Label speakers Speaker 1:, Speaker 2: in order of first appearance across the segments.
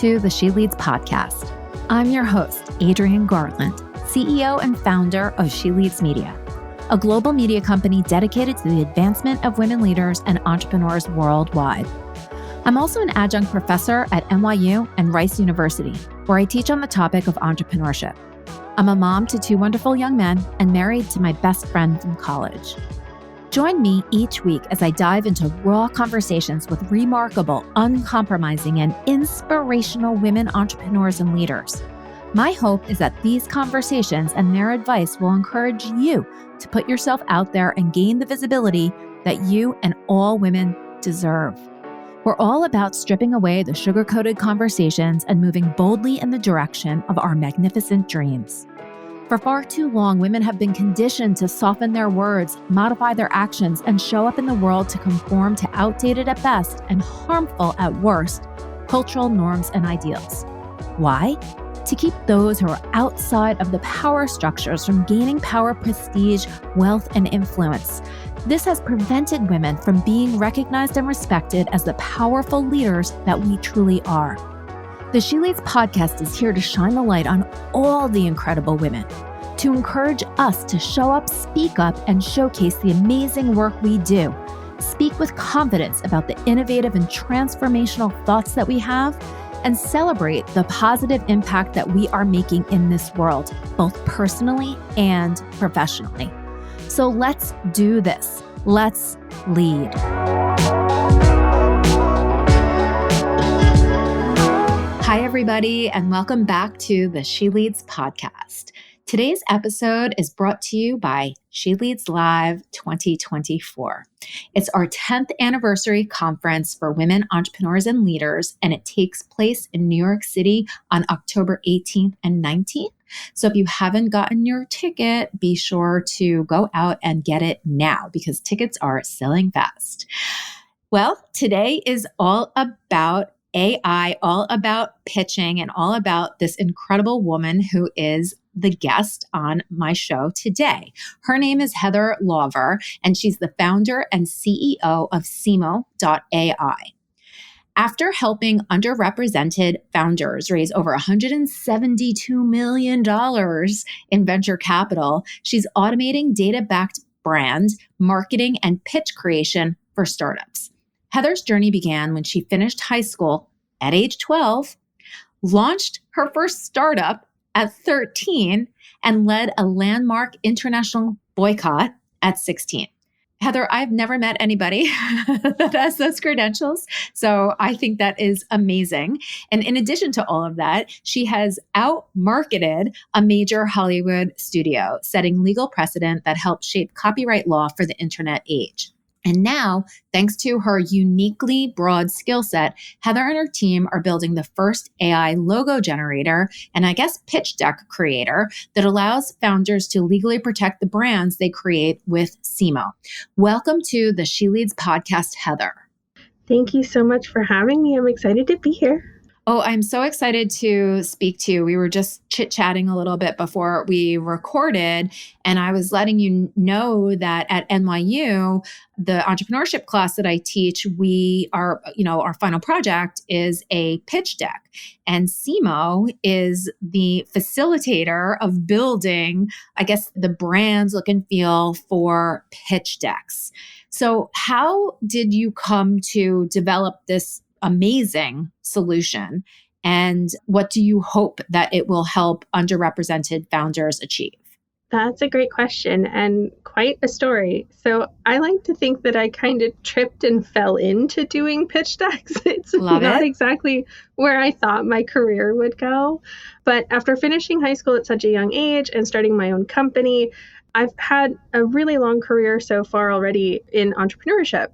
Speaker 1: to the She Leads podcast. I'm your host, Adrienne Garland, CEO and founder of She Leads Media, a global media company dedicated to the advancement of women leaders and entrepreneurs worldwide. I'm also an adjunct professor at NYU and Rice University, where I teach on the topic of entrepreneurship. I'm a mom to two wonderful young men and married to my best friend from college. Join me each week as I dive into raw conversations with remarkable, uncompromising, and inspirational women entrepreneurs and leaders. My hope is that these conversations and their advice will encourage you to put yourself out there and gain the visibility that you and all women deserve. We're all about stripping away the sugar-coated conversations and moving boldly in the direction of our magnificent dreams. For far too long, women have been conditioned to soften their words, modify their actions, and show up in the world to conform to outdated at best and harmful at worst cultural norms and ideals. Why? To keep those who are outside of the power structures from gaining power, prestige, wealth, and influence. This has prevented women from being recognized and respected as the powerful leaders that we truly are. The She Leads podcast is here to shine the light on all the incredible women, to encourage us to show up, speak up, and showcase the amazing work we do. Speak with confidence about the innovative and transformational thoughts that we have, and celebrate the positive impact that we are making in this world, both personally and professionally. So let's do this. Let's lead. Hi, everybody, and welcome back to the She Leads podcast. Today's episode is brought to you by She Leads Live 2024. It's our 10th anniversary conference for women entrepreneurs and leaders, and it takes place in New York City on October 18th and 19th. So if you haven't gotten your ticket, be sure to go out and get it now because tickets are selling fast. Well, today is all about AI, all about pitching, and all about this incredible woman who is the guest on my show today. Her name is Heather Lawver, and she's the founder and CEO of Ceemo.ai. After helping underrepresented founders raise over $172 million in venture capital, she's automating data-backed brand, marketing, and pitch creation for startups. Heather's journey began when she finished high school at age 12, launched her first startup at 13, and led a landmark international boycott at 16. Heather, I've never met anybody that has those credentials, so I think that is amazing. And in addition to all of that, she has out-marketed a major Hollywood studio, setting legal precedent that helped shape copyright law for the internet age. And now, thanks to her uniquely broad skill set, Heather and her team are building the first AI logo generator and pitch deck creator that allows founders to legally protect the brands they create with Ceemo. Welcome to the She Leads podcast, Heather.
Speaker 2: Thank you so much for having me. I'm excited to be here.
Speaker 1: Oh, I'm so excited to speak to you. We were just chit-chatting a little bit before we recorded, and I was letting you know that at NYU, the entrepreneurship class that I teach, our final project is a pitch deck. And Ceemo is the facilitator of building, the brand's look and feel for pitch decks. So how did you come to develop this amazing solution? And what do you hope that it will help underrepresented founders achieve?
Speaker 2: That's a great question and quite a story. So I like to think that I kind of tripped and fell into doing pitch decks. It's not exactly where I thought my career would go. But after finishing high school at such a young age and starting my own company, I've had a really long career so far already in entrepreneurship.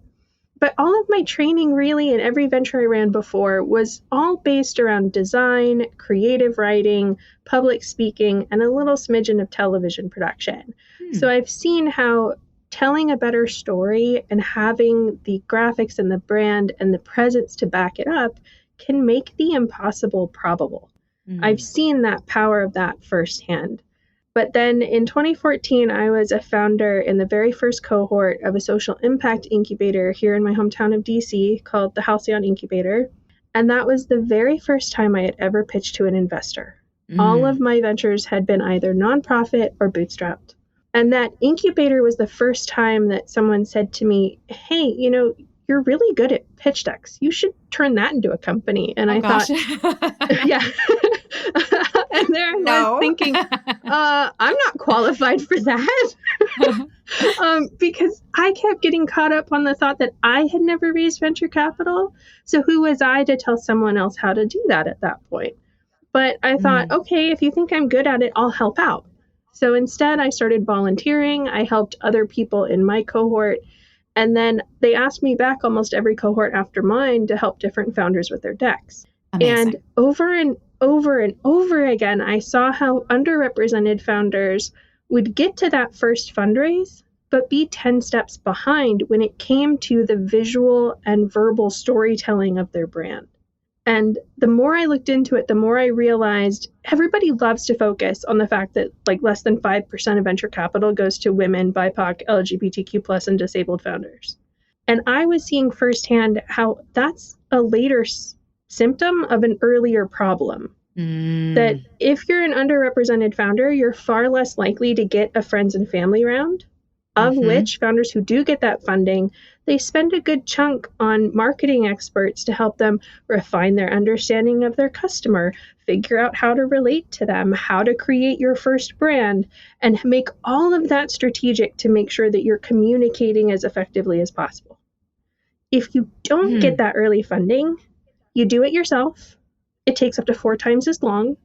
Speaker 2: But all of my training really and every venture I ran before was all based around design, creative writing, public speaking, and a little smidgen of television production. So I've seen how telling a better story and having the graphics and the brand and the presence to back it up can make the impossible probable. I've seen that power of that firsthand. But then in 2014, I was a founder in the very first cohort of a social impact incubator here in my hometown of DC called the Halcyon Incubator. And that was the very first time I had ever pitched to an investor. All of my ventures had been either nonprofit or bootstrapped. And that incubator was the first time that someone said to me, hey, you're really good at pitch decks. You should turn that into a company. And I thought, yeah. And there I was thinking, I'm not qualified for that. Because I kept getting caught up on the thought that I had never raised venture capital. So who was I to tell someone else how to do that at that point? But I thought, okay, if you think I'm good at it, I'll help out. So instead, I started volunteering. I helped other people in my cohort. And then they asked me back almost every cohort after mine to help different founders with their decks.
Speaker 1: Amazing.
Speaker 2: And over and over and over again, I saw how underrepresented founders would get to that first fundraise, but be 10 steps behind when it came to the visual and verbal storytelling of their brand. And the more I looked into it, the more I realized everybody loves to focus on the fact that less than 5% of venture capital goes to women, BIPOC, LGBTQ+, and disabled founders. And I was seeing firsthand how that's a later symptom of an earlier problem. That if you're an underrepresented founder, you're far less likely to get a friends and family round, of which founders who do get that funding, they spend a good chunk on marketing experts to help them refine their understanding of their customer, figure out how to relate to them, how to create your first brand, and make all of that strategic to make sure that you're communicating as effectively as possible. If you don't get that early funding, you do it yourself. It takes up to 4 times as long.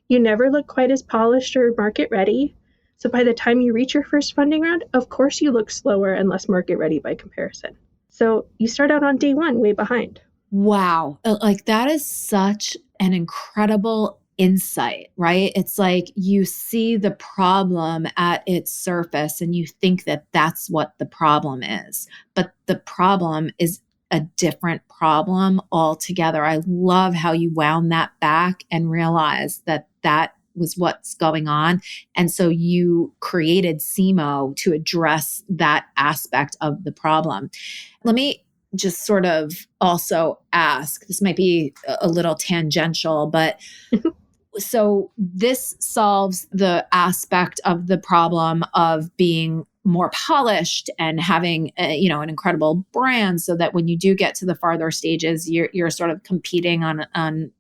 Speaker 2: You never look quite as polished or market ready. So by the time you reach your first funding round, of course you look slower and less market ready by comparison. So you start out on day 1 way behind.
Speaker 1: Wow. That is such an incredible insight, right? It's like you see the problem at its surface and you think that that's what the problem is, but the problem is a different problem altogether. I love how you wound that back and realized that that was what's going on. And so you created Ceemo to address that aspect of the problem. Let me just sort of also ask, this might be a little tangential, but so this solves the aspect of the problem of being more polished and having an incredible brand, so that when you do get to the farther stages, you're sort of competing on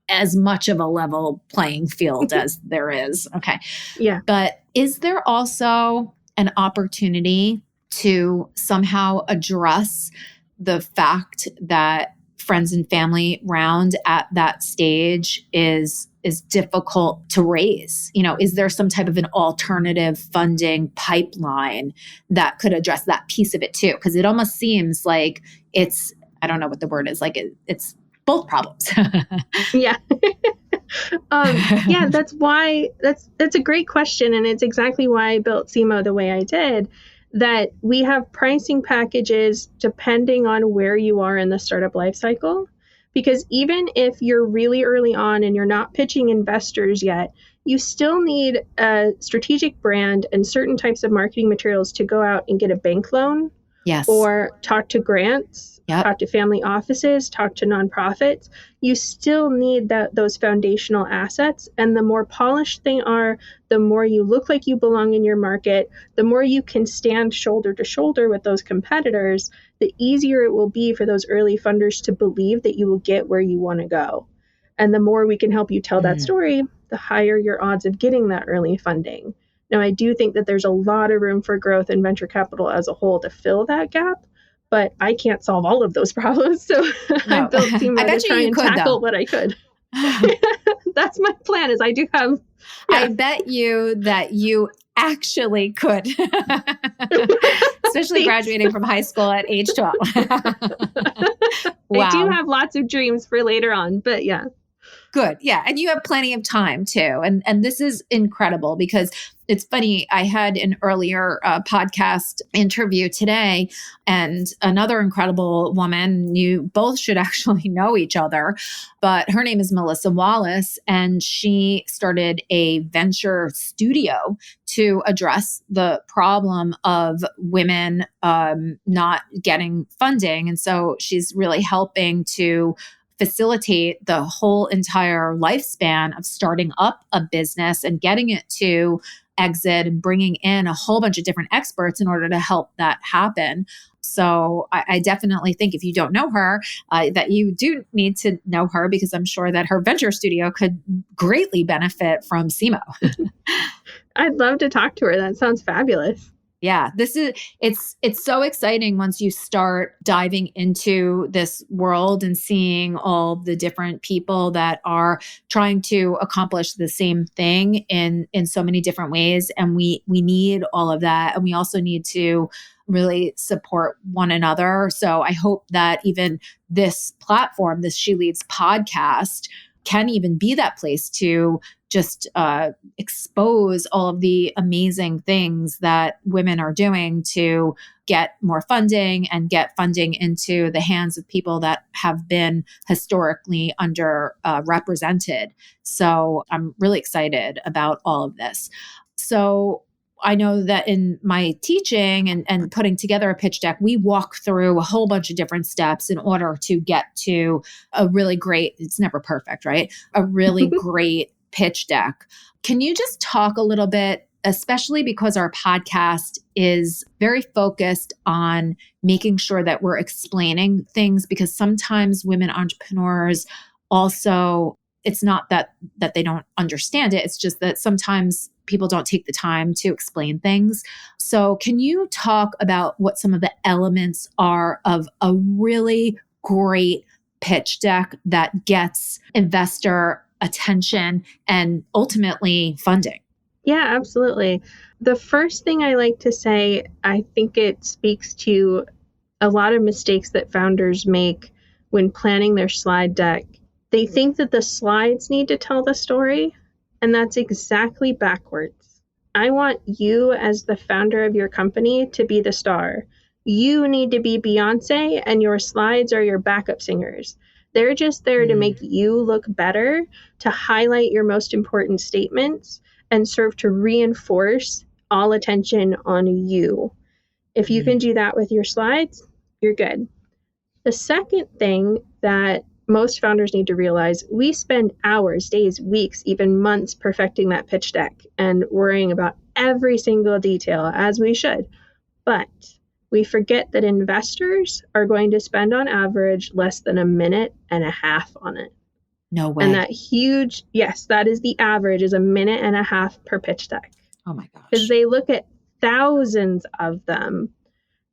Speaker 1: as much of a level playing field as there is. Okay.
Speaker 2: Yeah.
Speaker 1: But is there also an opportunity to somehow address the fact that friends and family round at that stage is difficult to raise? Is there some type of an alternative funding pipeline that could address that piece of it too? Because it almost seems like it's, I don't know what the word is, it's both problems.
Speaker 2: Yeah. Yeah, that's a great question. And it's exactly why I built Ceemo the way I did, that we have pricing packages depending on where you are in the startup life cycle. Because even if you're really early on and you're not pitching investors yet, you still need a strategic brand and certain types of marketing materials to go out and get a bank loan.
Speaker 1: Yes.
Speaker 2: Or talk to grants, talk to family offices, talk to nonprofits. You still need those foundational assets. And the more polished they are, the more you look like you belong in your market, the more you can stand shoulder to shoulder with those competitors, the easier it will be for those early funders to believe that you will get where you want to go. And the more we can help you tell that story, the higher your odds of getting that early funding. Now, I do think that there's a lot of room for growth in venture capital as a whole to fill that gap, but I can't solve all of those problems. So I built Ceemo to try and tackle what I could. That's my plan, is I do have... Yeah.
Speaker 1: I bet you that you actually could, especially graduating from high school at age 12.
Speaker 2: Wow. I do have lots of dreams for later on, but yeah.
Speaker 1: Good. Yeah. And you have plenty of time too. And this is incredible because it's funny. I had an earlier podcast interview today, and another incredible woman, you both should actually know each other, but her name is Melissa Wallace, and she started a venture studio to address the problem of women not getting funding. And so she's really helping to facilitate the whole entire lifespan of starting up a business and getting it to exit and bringing in a whole bunch of different experts in order to help that happen. So I definitely think if you don't know her, that you do need to know her, because I'm sure that her venture studio could greatly benefit from Ceemo.
Speaker 2: I'd love to talk to her. That sounds fabulous.
Speaker 1: Yeah, it's so exciting once you start diving into this world and seeing all the different people that are trying to accomplish the same thing in so many different ways. And we need all of that. And we also need to really support one another. So I hope that even this platform, this She Leads podcast, can even be that place to just expose all of the amazing things that women are doing to get more funding and get funding into the hands of people that have been historically underrepresented. So I'm really excited about all of this. So I know that in my teaching and putting together a pitch deck, we walk through a whole bunch of different steps in order to get to a really great, it's never perfect, right? A really great pitch deck. Can you just talk a little bit, especially because our podcast is very focused on making sure that we're explaining things, because sometimes women entrepreneurs also, it's not that they don't understand it. It's just that sometimes people don't take the time to explain things. So can you talk about what some of the elements are of a really great pitch deck that gets investor attention and ultimately funding?
Speaker 2: Yeah, absolutely. The first thing I like to say, I think it speaks to a lot of mistakes that founders make when planning their slide deck. They think that the slides need to tell the story, and that's exactly backwards. I want you as the founder of your company to be the star. You need to be Beyoncé, and your slides are your backup singers. They're just there to make you look better, to highlight your most important statements, and serve to reinforce all attention on you. If you can do that with your slides, you're good. The second thing that most founders need to realize, we spend hours, days, weeks, even months perfecting that pitch deck and worrying about every single detail, as we should. But we forget that investors are going to spend on average less than 1.5 minutes on it.
Speaker 1: No way.
Speaker 2: And that huge, yes, that is the average, is 1.5 minutes per pitch deck.
Speaker 1: Oh my gosh.
Speaker 2: Because they look at thousands of them.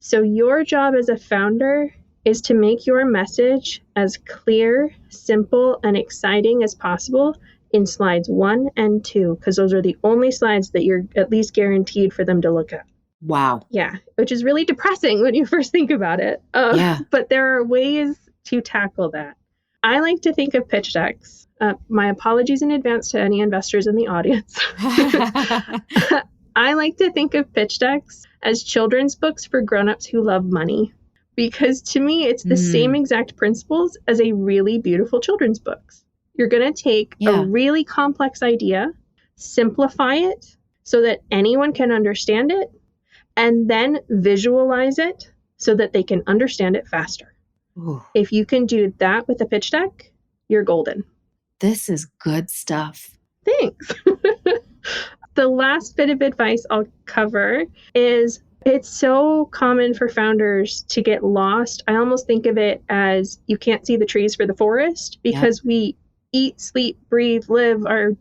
Speaker 2: So your job as a founder is to make your message as clear, simple, and exciting as possible in slides 1 and 2, because those are the only slides that you're at least guaranteed for them to look at.
Speaker 1: Wow.
Speaker 2: Yeah, which is really depressing when you first think about it. But there are ways to tackle that. I like to think of pitch decks. My apologies in advance to any investors in the audience. I like to think of pitch decks as children's books for grown-ups who love money, because to me, it's the same exact principles as a really beautiful children's books. You're going to take a really complex idea, simplify it so that anyone can understand it, and then visualize it so that they can understand it faster. Ooh. If you can do that with a pitch deck, you're golden.
Speaker 1: This is good stuff.
Speaker 2: Thanks. The last bit of advice I'll cover is, it's so common for founders to get lost. I almost think of it as you can't see the trees for the forest, because we eat, sleep, breathe, live our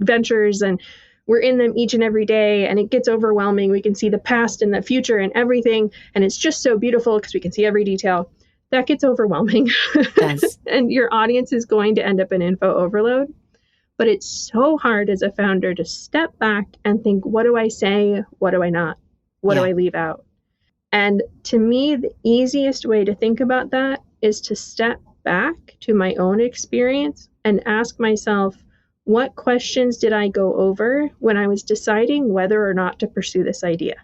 Speaker 2: ventures, and we're in them each and every day, and it gets overwhelming. We can see the past and the future and everything, and it's just so beautiful because we can see every detail. That gets overwhelming. Yes. And your audience is going to end up in info overload. But it's so hard as a founder to step back and think, what do I say? What do I not? What do I leave out? And to me, the easiest way to think about that is to step back to my own experience and ask myself, what questions did I go over when I was deciding whether or not to pursue this idea?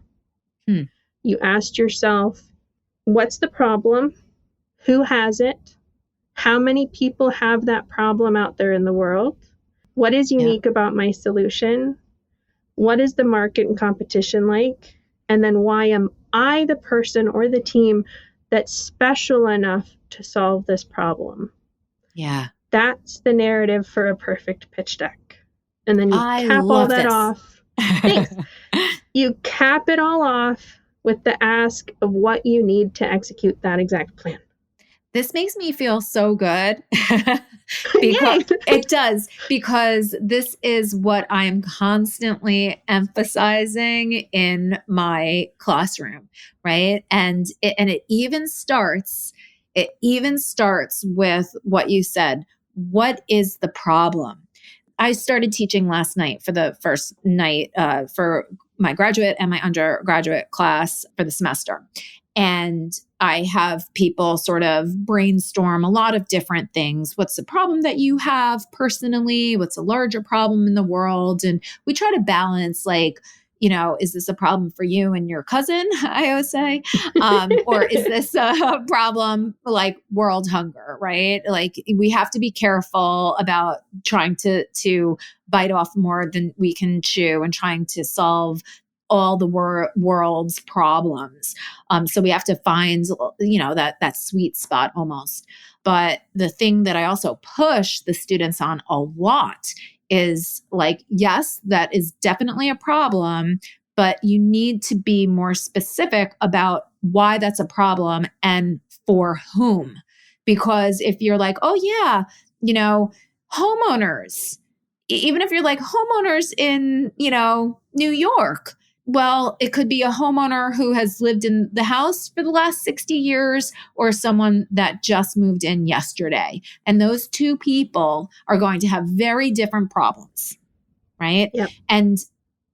Speaker 2: You asked yourself, what's the problem? Who has it? How many people have that problem out there in the world? What is unique about my solution? What is the market and competition like? And then why am I the person or the team that's special enough to solve this problem?
Speaker 1: Yeah.
Speaker 2: That's the narrative for a perfect pitch deck. And then you
Speaker 1: I
Speaker 2: cap all
Speaker 1: love
Speaker 2: that
Speaker 1: this.
Speaker 2: off. Thanks. You cap it all off with the ask of what you need to execute that exact plan.
Speaker 1: This makes me feel so good because it does, because this is what I am constantly emphasizing in my classroom, right? And it even starts with what you said. What is the problem? I started teaching last night for the first night for my graduate and my undergraduate class for the semester. And I have people sort of brainstorm a lot of different things. What's the problem that you have personally? What's a larger problem in the world? And we try to balance, like, is this a problem for you and your cousin? I always say, or is this a problem like world hunger, right? Like, we have to be careful about trying to bite off more than we can chew and trying to solve all the world's problems. So we have to find, that sweet spot almost. But the thing that I also push the students on a lot is like, yes, that is definitely a problem, but you need to be more specific about why that's a problem and for whom. Because if you're like, oh yeah, homeowners, even if you're like homeowners in, New York, well, it could be a homeowner who has lived in the house for the last 60 years or someone that just moved in yesterday. And those two people are going to have very different problems, right?
Speaker 2: Yep.
Speaker 1: And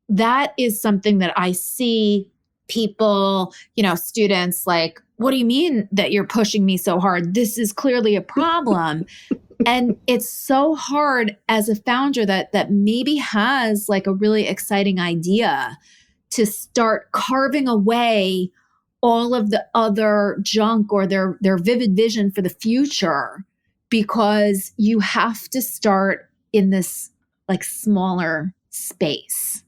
Speaker 1: that is something that I see people, students like, what do you mean that you're pushing me so hard? This is clearly a problem. And it's so hard as a founder that maybe has like a really exciting idea to start carving away all of the other junk or their vivid vision for the future, because you have to start in this like smaller space.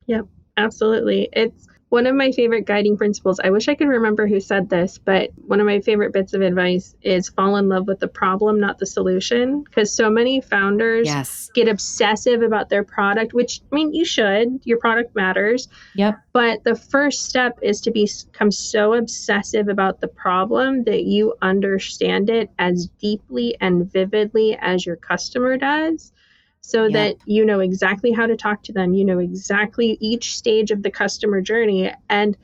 Speaker 2: Yep, absolutely. It's one of my favorite guiding principles. I wish I could remember who said this, but one of my favorite bits of advice is fall in love with the problem, not the solution. Because so many founders get obsessive about their product, which, I mean, you should. Your product matters.
Speaker 1: Yep.
Speaker 2: But the first step is to become so obsessive about the problem that you understand it as deeply and vividly as your customer does. So that you know exactly how to talk to them, you know exactly each stage of the customer journey. And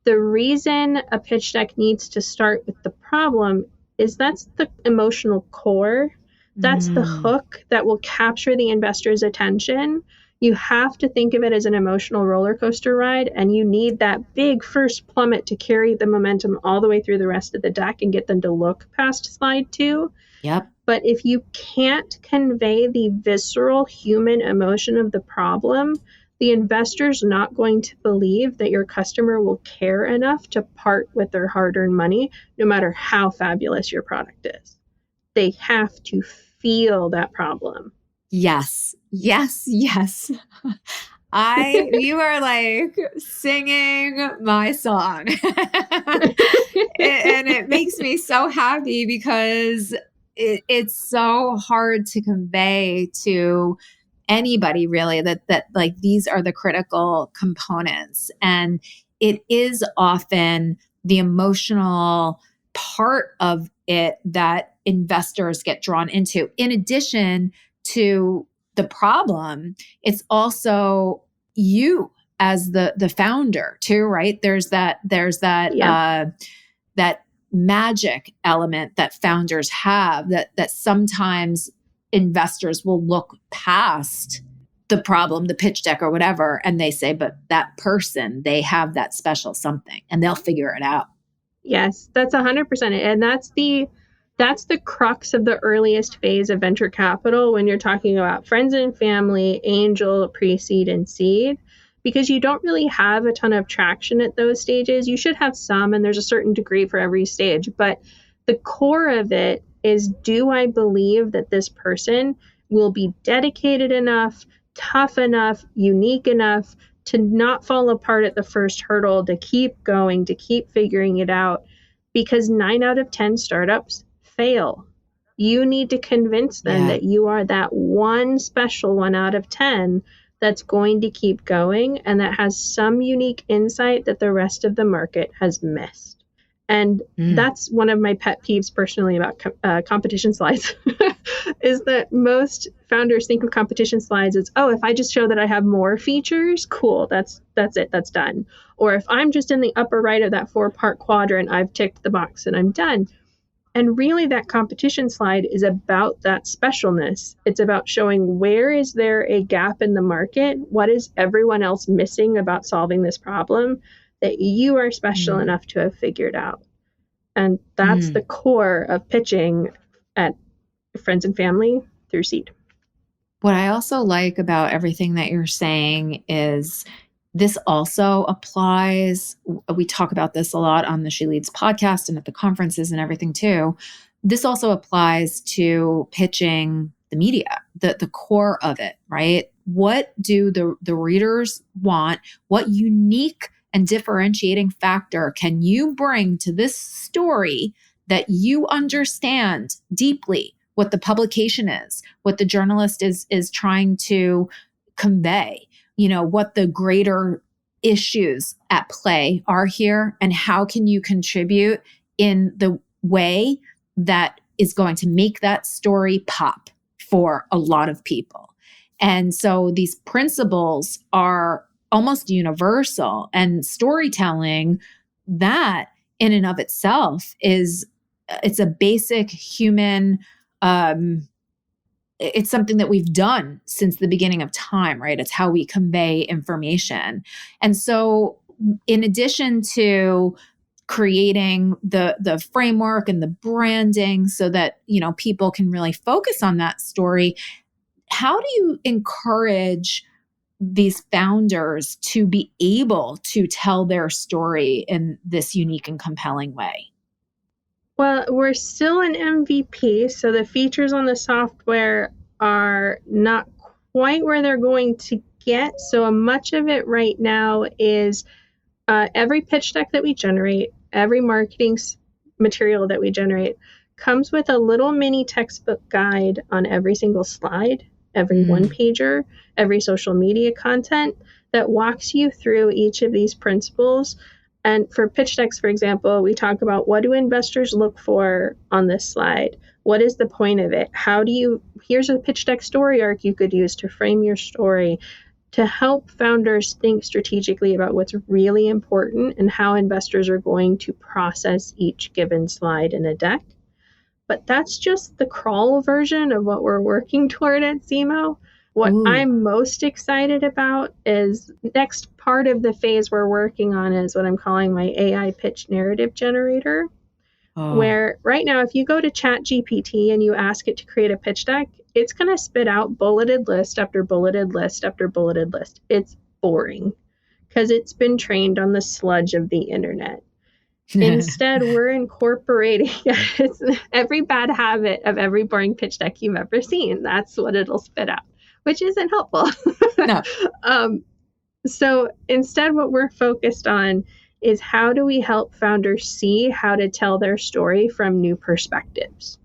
Speaker 2: the reason a pitch deck needs to start with the problem is that's the emotional core. That's the hook that will capture the investor's attention. You have to think of it as an emotional roller coaster ride, and you need that big first plummet to carry the momentum all the way through the rest of the deck and get them to look past slide 2.
Speaker 1: Yep.
Speaker 2: But if you can't convey the visceral human emotion of the problem, the investor's not going to believe that your customer will care enough to part with their hard-earned money, no matter how fabulous your product is. They have to feel that problem.
Speaker 1: Yes. Yes. Yes. You are like singing my song. And it makes me so happy because it's so hard to convey to anybody really that like these are the critical components. And it is often the emotional part of it that investors get drawn into. In addition to the problem, it's also you as the founder too, right? There's that that magic element that founders have that sometimes investors will look past the problem, the pitch deck or whatever, and they say, but that person, they have that special something and they'll figure it out.
Speaker 2: Yes, that's 100%. And that's the crux of the earliest phase of venture capital when you're talking about friends and family, angel, pre-seed, and seed, because you don't really have a ton of traction at those stages. You should have some, and there's a certain degree for every stage. But the core of it is, do I believe that this person will be dedicated enough, tough enough, unique enough to not fall apart at the first hurdle, to keep going, to keep figuring it out? Because 9 out of 10 startups fail. You need to convince them that you are that one special one out of 10 that's going to keep going and that has some unique insight that the rest of the market has missed. And that's one of my pet peeves personally about competition slides is that most founders think of competition slides as, oh, if I just show that I have more features, cool, that's it, that's done. Or if I'm just in the upper right of that 4-part quadrant, I've ticked the box and I'm done. And really that competition slide is about that specialness. It's about showing where is there a gap in the market? What is everyone else missing about solving this problem that you are special enough to have figured out? And that's the core of pitching at friends and family through seed.
Speaker 1: What I also like about everything that you're saying is this also applies. We talk about this a lot on the She Leads podcast and at the conferences and everything too. This also applies to pitching the media, the core of it, right? What do the readers want? What unique and differentiating factor can you bring to this story that you understand deeply what the publication is, what the journalist is trying to convey, what the greater issues at play are here, and how can you contribute in the way that is going to make that story pop for a lot of people. And so these principles are almost universal, and storytelling, that in and of itself it's a basic human, it's something that we've done since the beginning of time, right? It's how we convey information. And so in addition to creating the framework and the branding so that, people can really focus on that story, how do you encourage these founders to be able to tell their story in this unique and compelling way?
Speaker 2: Well, we're still an MVP, so the features on the software are not quite where they're going to get. So much of it right now is every pitch deck that we generate, every marketing material that we generate comes with a little mini textbook guide on every single slide, every one-pager, every social media content that walks you through each of these principles. And for pitch decks, for example, we talk about what do investors look for on this slide? What is the point of it? Here's a pitch deck story arc you could use to frame your story, to help founders think strategically about what's really important and how investors are going to process each given slide in a deck. But that's just the crawl version of what we're working toward at Ceemo. What I'm most excited about is next part of the phase we're working on is what I'm calling my AI pitch narrative generator, where right now, if you go to ChatGPT and you ask it to create a pitch deck, it's going to spit out bulleted list after bulleted list after bulleted list. It's boring because it's been trained on the sludge of the internet. Instead, we're incorporating every bad habit of every boring pitch deck you've ever seen. That's what it'll spit out, which isn't helpful.
Speaker 1: No.
Speaker 2: So instead, what we're focused on is how do we help founders see how to tell their story from new perspectives?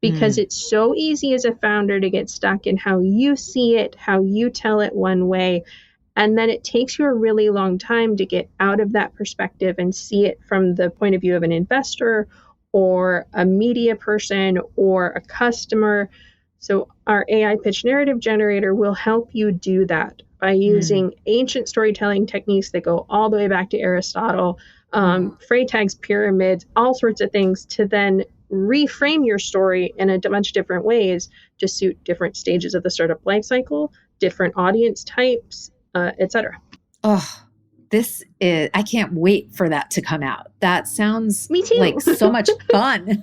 Speaker 2: Because it's so easy as a founder to get stuck in how you see it, how you tell it one way. And then it takes you a really long time to get out of that perspective and see it from the point of view of an investor or a media person or a customer. So our AI pitch narrative generator will help you do that by using ancient storytelling techniques that go all the way back to Aristotle, Freytag's pyramids, all sorts of things, to then reframe your story in a bunch of different ways to suit different stages of the startup life cycle, different audience types, etc.
Speaker 1: Oh, I can't wait for that to come out. That sounds
Speaker 2: Me too.
Speaker 1: Like so much fun.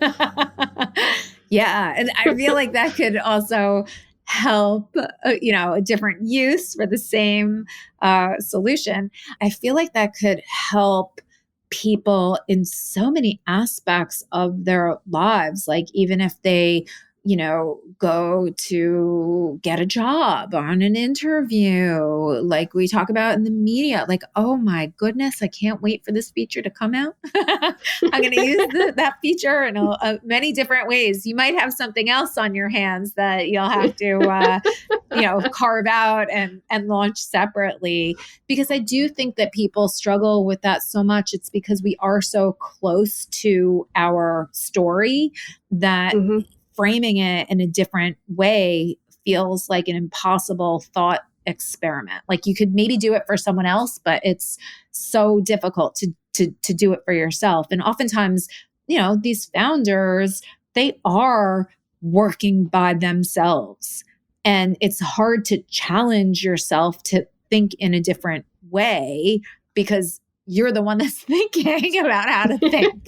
Speaker 1: Yeah. And I feel like that could also help, a different use for the same solution. I feel like that could help people in so many aspects of their lives. Like even if they go to get a job on an interview, like we talk about in the media, like, oh my goodness, I can't wait for this feature to come out. I'm going to use that feature in many different ways. You might have something else on your hands that you'll have to, carve out and launch separately, because I do think that people struggle with that so much. It's because we are so close to our story that framing it in a different way feels like an impossible thought experiment. Like you could maybe do it for someone else, but it's so difficult to do it for yourself. And oftentimes, these founders, they are working by themselves. And it's hard to challenge yourself to think in a different way because you're the one that's thinking about how to think.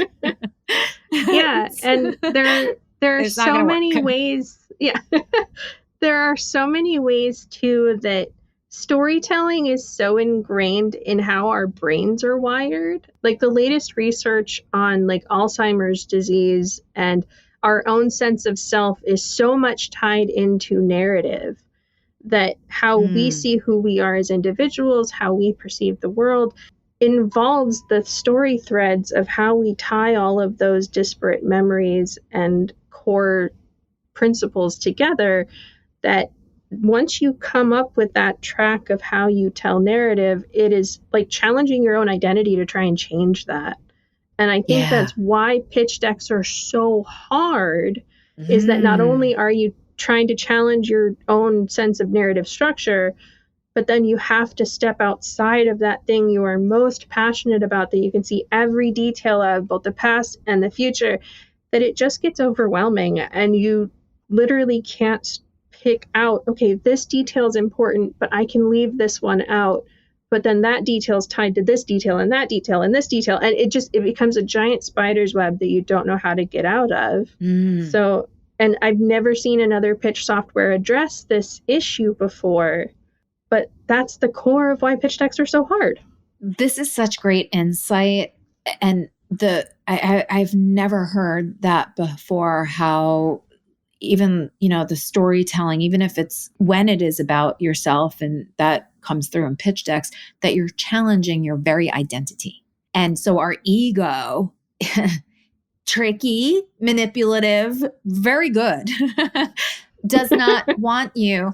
Speaker 2: Yeah. And there are so many ways. Yeah. There are so many ways too that storytelling is so ingrained in how our brains are wired. Like the latest research on like Alzheimer's disease and our own sense of self is so much tied into narrative, that how we see who we are as individuals, how we perceive the world, involves the story threads of how we tie all of those disparate memories and core principles together. That once you come up with that track of how you tell narrative, it is like challenging your own identity to try and change that. And I think that's why pitch decks are so hard, is that not only are you trying to challenge your own sense of narrative structure, but then you have to step outside of that thing you are most passionate about, that you can see every detail of, both the past and the future, that it just gets overwhelming and you literally can't pick out, okay, this detail is important, but I can leave this one out. But then that detail is tied to this detail and that detail and this detail. And it becomes a giant spider's web that you don't know how to get out of. So, and I've never seen another pitch software address this issue before, but that's the core of why pitch decks are so hard.
Speaker 1: This is such great insight. And I've never heard that before, how even, the storytelling, even if it's when it is about yourself, and that comes through in pitch decks, that you're challenging your very identity. And so our ego, tricky, manipulative, very good, does not want you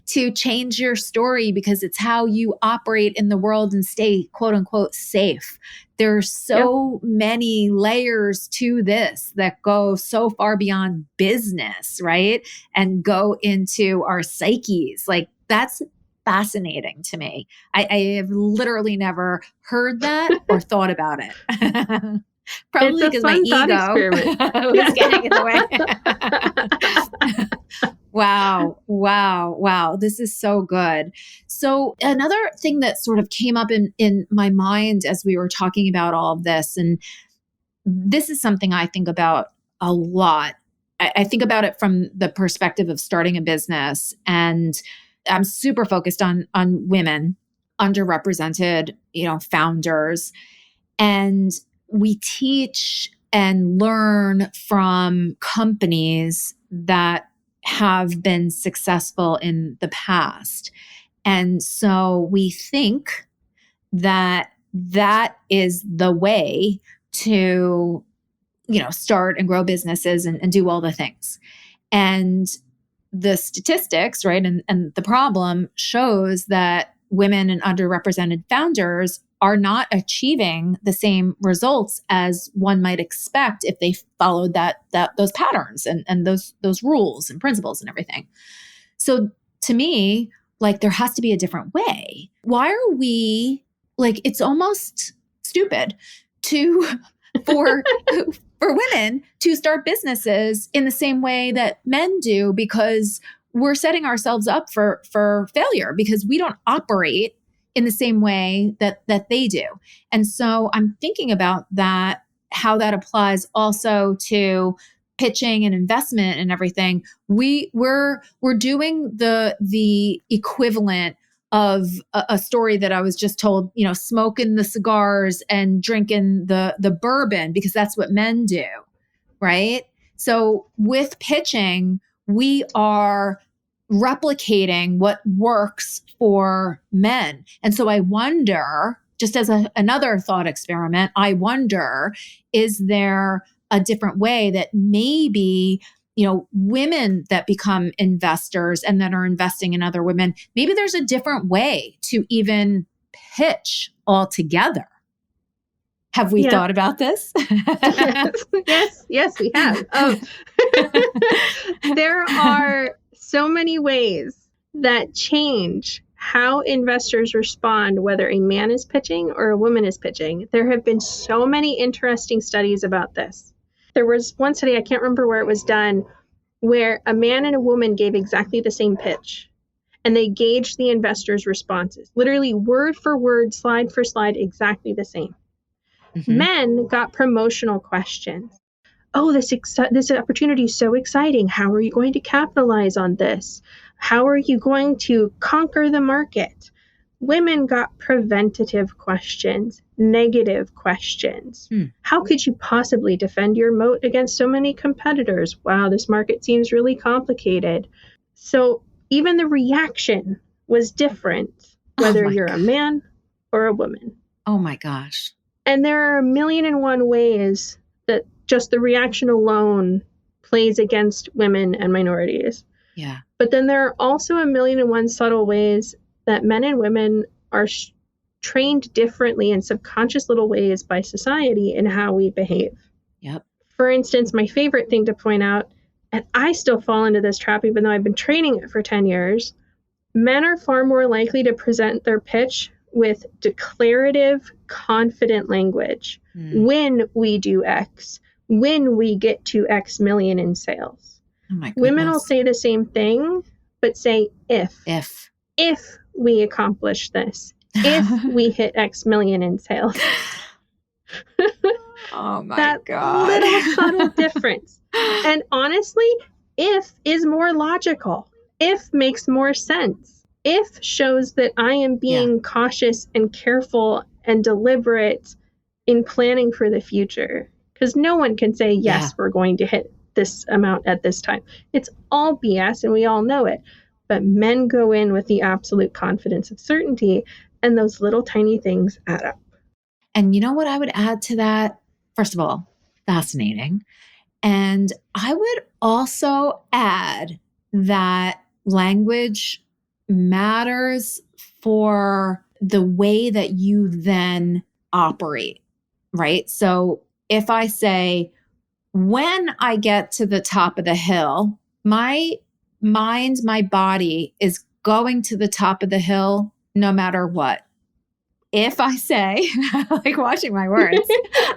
Speaker 1: to change your story because it's how you operate in the world and stay, quote unquote, safe. There's so many layers to this that go so far beyond business, right? And go into our psyches. Like, that's fascinating to me. I have literally never heard that or thought about it. Probably because my ego was getting in the way. Wow. This is so good. So another thing that sort of came up in my mind as we were talking about all of this, and this is something I think about a lot. I think about it from the perspective of starting a business, and I'm super focused on women, underrepresented, founders. And we teach and learn from companies that have been successful in the past. And so we think that that is the way to, start and grow businesses and do all the things. And the statistics, right, and the problem shows that women and underrepresented founders are not achieving the same results as one might expect if they followed those patterns and those rules and principles and everything. So to me, like, there has to be a different way. Why are we, like, it's almost stupid for women to start businesses in the same way that men do, because we're setting ourselves up for failure because we don't operate in the same way that they do. And so I'm thinking about that, how that applies also to pitching and investment and everything. We're doing the equivalent of a story that I was just told, smoking the cigars and drinking the bourbon, because that's what men do, right? So with pitching, we are replicating what works for men. And so I wonder, just as another thought experiment, I wonder, is there a different way that maybe, women that become investors and that are investing in other women, maybe there's a different way to even pitch altogether? Have we thought about this?
Speaker 2: Yes, we have. There are so many ways that change how investors respond, whether a man is pitching or a woman is pitching. There have been so many interesting studies about this. There was one study, I can't remember where it was done, where a man and a woman gave exactly the same pitch. And they gauged the investors' responses, literally word for word, slide for slide, exactly the same. Mm-hmm. Men got promotional questions. Oh, this opportunity is so exciting. How are you going to capitalize on this? How are you going to conquer the market? Women got preventative questions, negative questions. How could you possibly defend your moat against so many competitors? Wow, this market seems really complicated. So even the reaction was different, whether you're a man or a woman.
Speaker 1: Oh my gosh.
Speaker 2: And there are 1,000,001 ways that just the reaction alone plays against women and minorities.
Speaker 1: Yeah.
Speaker 2: But then there are also 1,000,001 subtle ways that men and women are trained differently in subconscious little ways by society in how we behave.
Speaker 1: Yep.
Speaker 2: For instance, my favorite thing to point out, and I still fall into this trap even though I've been training it for 10 years, men are far more likely to present their pitch with declarative, confident language. When we do X, when we get to X million in sales.
Speaker 1: Oh my goodness.
Speaker 2: Women will say the same thing, but say if we accomplish this, if we hit X million in sales.
Speaker 1: Oh my
Speaker 2: that
Speaker 1: God.
Speaker 2: Little subtle difference. And honestly, if is more logical. If makes more sense. If shows that I am being cautious and careful and deliberate in planning for the future. Because no one can say, yes, we're going to hit this amount at this time. It's all BS and we all know it. But men go in with the absolute confidence of certainty, and those little tiny things add up.
Speaker 1: And you know what I would add to that? First of all, fascinating. And I would also add that language matters for the way that you then operate, right? So if I say, when I get to the top of the hill, my mind, my body is going to the top of the hill no matter what. If I say, like watching my words,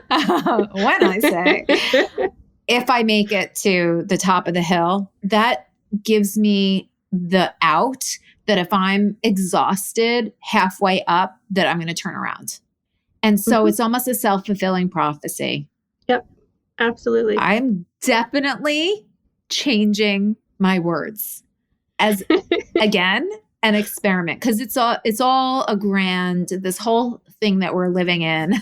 Speaker 1: when I say, if I make it to the top of the hill, that gives me the out that if I'm exhausted halfway up, that I'm going to turn around. And so it's almost a self-fulfilling prophecy.
Speaker 2: Yep, absolutely.
Speaker 1: I'm definitely changing my words as, again, an experiment, because it's all a grand, this whole thing that we're living in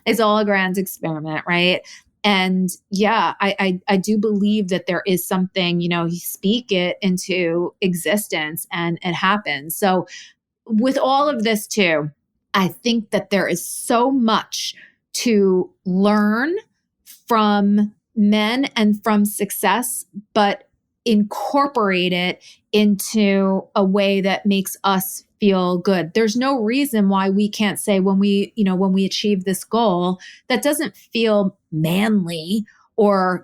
Speaker 1: is all a grand experiment, right? And I do believe that there is something, you speak it into existence and it happens. So with all of this too, I think that there is so much to learn from men and from success, but incorporate it into a way that makes us feel good. There's no reason why we can't say when we achieve this goal that doesn't feel manly or,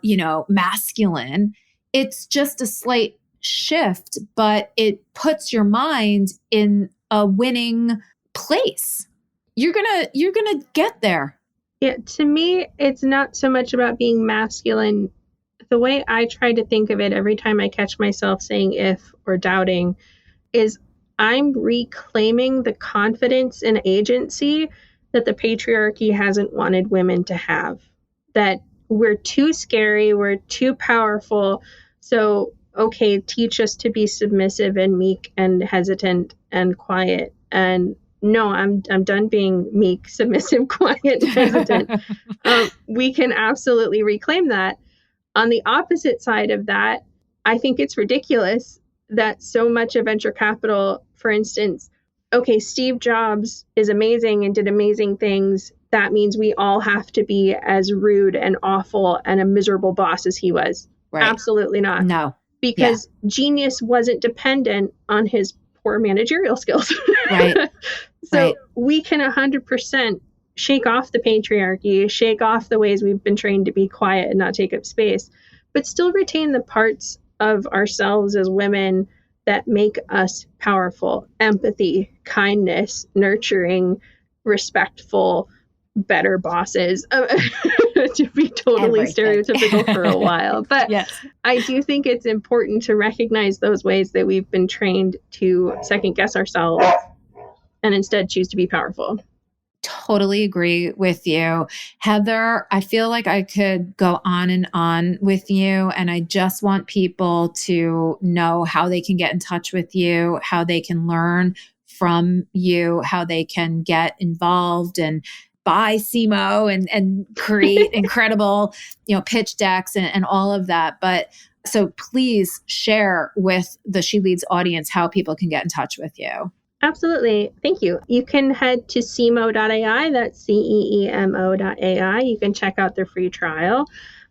Speaker 1: masculine. It's just a slight shift, but it puts your mind in a winning place. You're going to get there.
Speaker 2: Yeah, to me, it's not so much about being masculine. The way I try to think of it every time I catch myself saying if or doubting is I'm reclaiming the confidence and agency that the patriarchy hasn't wanted women to have. That we're too scary, we're too powerful. So, okay, teach us to be submissive and meek and hesitant and quiet. And no, I'm done being meek, submissive, quiet, hesitant. We can absolutely reclaim that. On the opposite side of that, I think it's ridiculous that so much of venture capital, for instance, okay, Steve Jobs is amazing and did amazing things. That means we all have to be as rude and awful and a miserable boss as he was.
Speaker 1: Right.
Speaker 2: Absolutely not.
Speaker 1: No.
Speaker 2: Because genius wasn't dependent on his poor managerial skills.
Speaker 1: Right.
Speaker 2: So we can 100% shake off the patriarchy, shake off the ways we've been trained to be quiet and not take up space, but still retain the parts of ourselves as women that make us powerful: empathy, kindness, nurturing, respectful, better bosses, to be totally stereotypical for a while. But yes. I do think it's important to recognize those ways that we've been trained to second guess ourselves and instead choose to be powerful.
Speaker 1: Totally agree with you. Heather, I feel like I could go on and on with you, and I just want people to know how they can get in touch with you, how they can learn from you, how they can get involved and buy Ceemo and create incredible, pitch decks and all of that. But so please share with the She Leads audience how people can get in touch with you.
Speaker 2: Absolutely. Thank you. You can head to Ceemo.ai. That's CEEMO.ai. You can check out their free trial.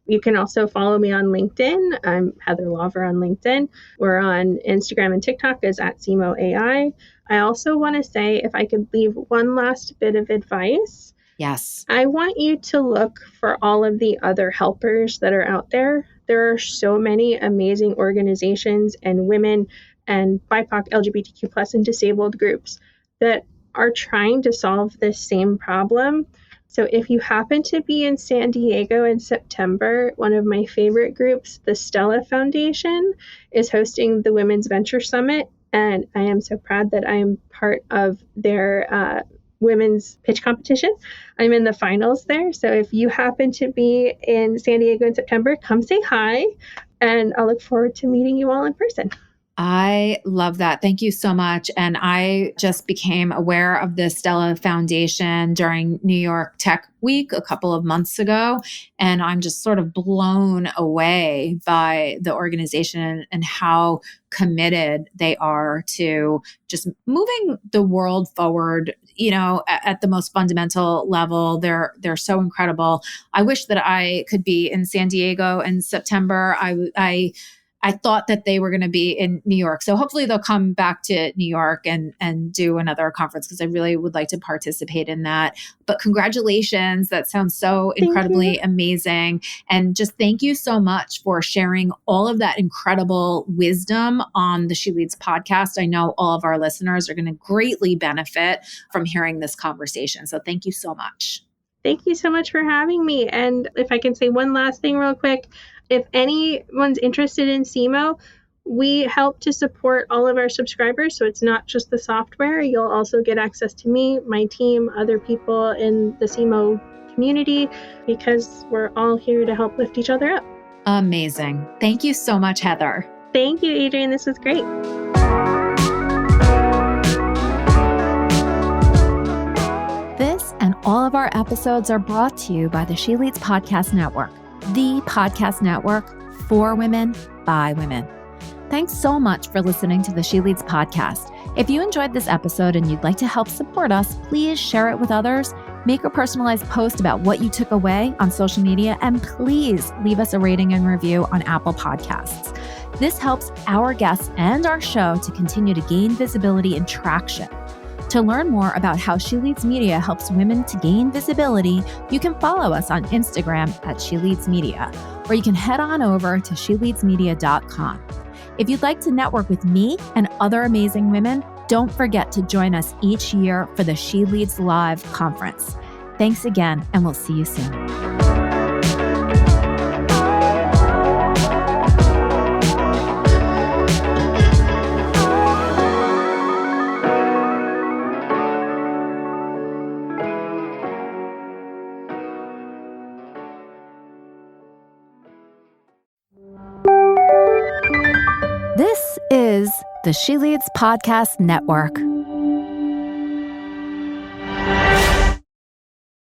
Speaker 2: You can also follow me on LinkedIn. I'm Heather Lawver on LinkedIn. We're on Instagram and TikTok as @Ceemo.ai. I also want to say, if I could leave one last bit of advice.
Speaker 1: Yes.
Speaker 2: I want you to look for all of the other helpers that are out there. There are so many amazing organizations and women and BIPOC, LGBTQ+ and disabled groups that are trying to solve this same problem. So if you happen to be in San Diego in September, one of my favorite groups, the Stella Foundation, is hosting the Women's Venture Summit. And I am so proud that I am part of their women's pitch competition. I'm in the finals there. So if you happen to be in San Diego in September, come say hi. And I'll look forward to meeting you all in person.
Speaker 1: I love that. Thank you so much. And I just became aware of the Stella Foundation during New York Tech Week a couple of months ago. And I'm just sort of blown away by the organization and how committed they are to just moving the world forward, at the most fundamental level. They're so incredible. I wish that I could be in San Diego in September. I thought that they were going to be in New York. So hopefully they'll come back to New York and do another conference, because I really would like to participate in that. But congratulations. That sounds so incredibly amazing. And just thank you so much for sharing all of that incredible wisdom on the She Leads podcast. I know all of our listeners are going to greatly benefit from hearing this conversation. So thank you so much.
Speaker 2: Thank you so much for having me. And if I can say one last thing real quick, if anyone's interested in Ceemo, we help to support all of our subscribers. So it's not just the software. You'll also get access to me, my team, other people in the Ceemo community, because we're all here to help lift each other up.
Speaker 1: Amazing. Thank you so much, Heather.
Speaker 2: Thank you, Adrienne. This was great.
Speaker 1: This and all of our episodes are brought to you by the She Leads Podcast Network, the podcast network for women, by women. Thanks so much for listening to the She Leads podcast. If you enjoyed this episode and you'd like to help support us, please share it with others, make a personalized post about what you took away on social media, and please leave us a rating and review on Apple Podcasts. This helps our guests and our show to continue to gain visibility and traction. To learn more about how She Leads Media helps women to gain visibility, you can follow us on Instagram @SheLeadsMedia, or you can head on over to SheLeadsMedia.com. If you'd like to network with me and other amazing women, don't forget to join us each year for the She Leads Live conference. Thanks again, and we'll see you soon. This is the She Leads Podcast Network.